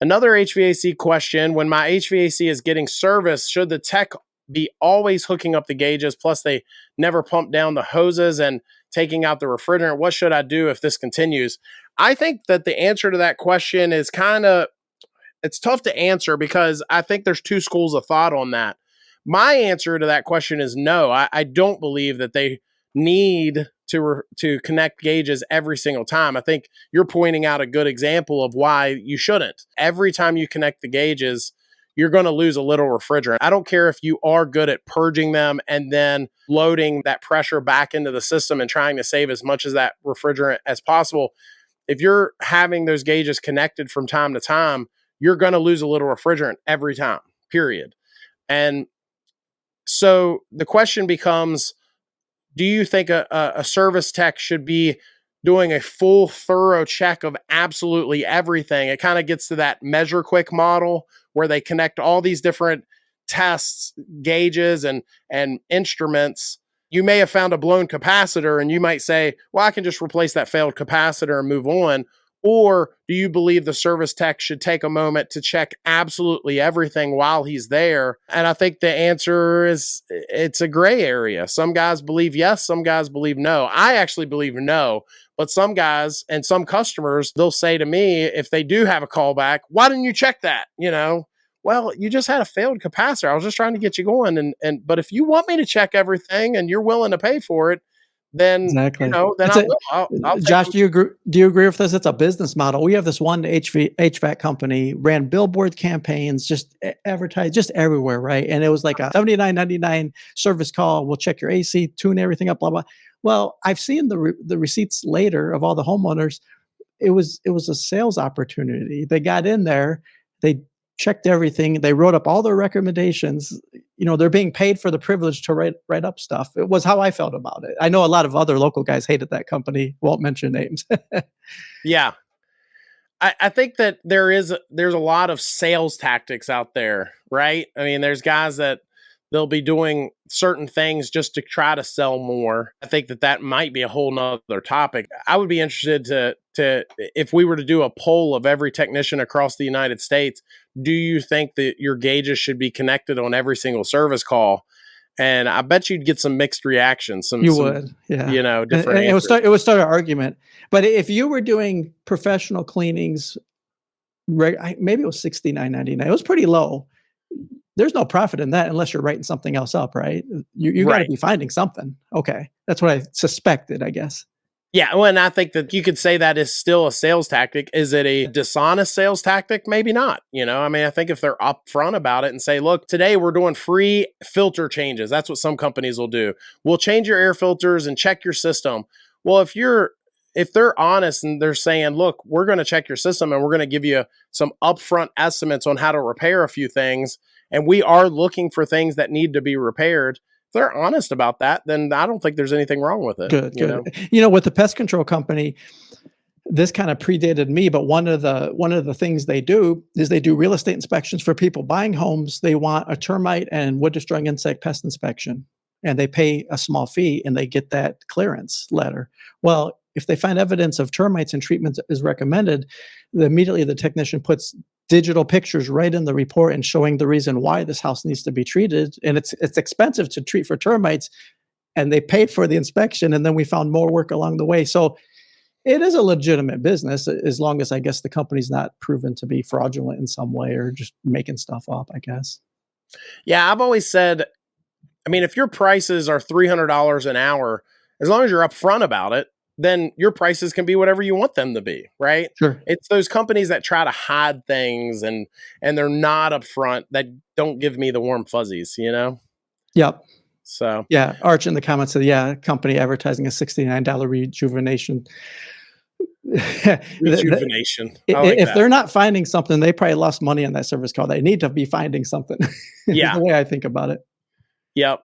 Another HVAC question: when my HVAC is getting serviced, should the tech be always hooking up the gauges? Plus, they never pump down the hoses and taking out the refrigerant. What should I do if this continues? I think that the answer to that question is it's tough to answer because I think there's two schools of thought on that. My answer to that question is no. I don't believe that they need to connect gauges every single time. I think you're pointing out a good example of why you shouldn't. Every time you connect the gauges, you're going to lose a little refrigerant. I don't care if you are good at purging them and then loading that pressure back into the system and trying to save as much of that refrigerant as possible. If you're having those gauges connected from time to time, you're going to lose a little refrigerant every time, period. And so the question becomes, do you think a service tech should be doing a full, thorough check of absolutely everything? It kind of gets to that measure quick model where they connect all these different tests, gauges, and instruments. You may have found a blown capacitor and you might say, well, I can just replace that failed capacitor and move on. Or do you believe the service tech should take a moment to check absolutely everything while he's there? And I think the answer is it's a gray area. Some guys believe yes, some guys believe no. I actually believe no, but some guys and some customers, they'll say to me, if they do have a callback, why didn't you check that? Well, you just had a failed capacitor. I was just trying to get you going. But if you want me to check everything and you're willing to pay for it, then exactly. Then I'll Josh, do you agree with this? It's a business model. We have this one HVAC company, ran billboard campaigns, just advertised just everywhere, right? And it was like a $79.99 service call. We'll check your AC, tune everything up, blah blah. Well, I've seen the receipts later of all the homeowners. It was a sales opportunity. They got in there, they checked everything. They wrote up all their recommendations. They're being paid for the privilege to write up stuff. It was how I felt about it. I know a lot of other local guys hated that company. Won't mention names. Yeah. I think that there's a lot of sales tactics out there, right? I mean, there's guys that they'll be doing certain things just to try to sell more. I think that might be a whole nother topic. I would be interested to if we were to do a poll of every technician across the United States, do you think that your gauges should be connected on every single service call? And I bet you'd get some mixed reactions. Would, yeah. Different. It would start an argument. But if you were doing professional cleanings, maybe it was $69.99. It was pretty low. There's no profit in that unless you're writing something else up, right? You got to be finding something. Okay, that's what I suspected, I guess. Yeah, well, and I think that you could say that is still a sales tactic. Is it a dishonest sales tactic? Maybe not. I think if they're upfront about it and say, look, today we're doing free filter changes. That's what some companies will do. We'll change your air filters and check your system. Well, if they're honest and they're saying, look, we're going to check your system and we're going to give you some upfront estimates on how to repair a few things, and we are looking for things that need to be repaired, if they're honest about that, then I don't think there's anything wrong with it. Good. With the pest control company, this kind of predated me, but one of the things they do is they do real estate inspections for people buying homes. They want a termite and wood destroying insect pest inspection, and they pay a small fee and they get that clearance letter. Well, if they find evidence of termites and treatment is recommended, immediately the technician puts digital pictures right in the report and showing the reason why this house needs to be treated. And it's expensive to treat for termites, and they paid for the inspection, and then we found more work along the way. So it is a legitimate business, as long as I guess the company's not proven to be fraudulent in some way or just making stuff up, I guess. Yeah, I've always said, if your prices are $300 an hour, as long as you're upfront about it, then your prices can be whatever you want them to be, right? Sure. It's those companies that try to hide things and they're not upfront that don't give me the warm fuzzies, Yep. So yeah, Arch in the comments said, company advertising a $69 rejuvenation. Rejuvenation. If they're not finding something, they probably lost money on that service call. They need to be finding something. Yeah. The way I think about it. Yep.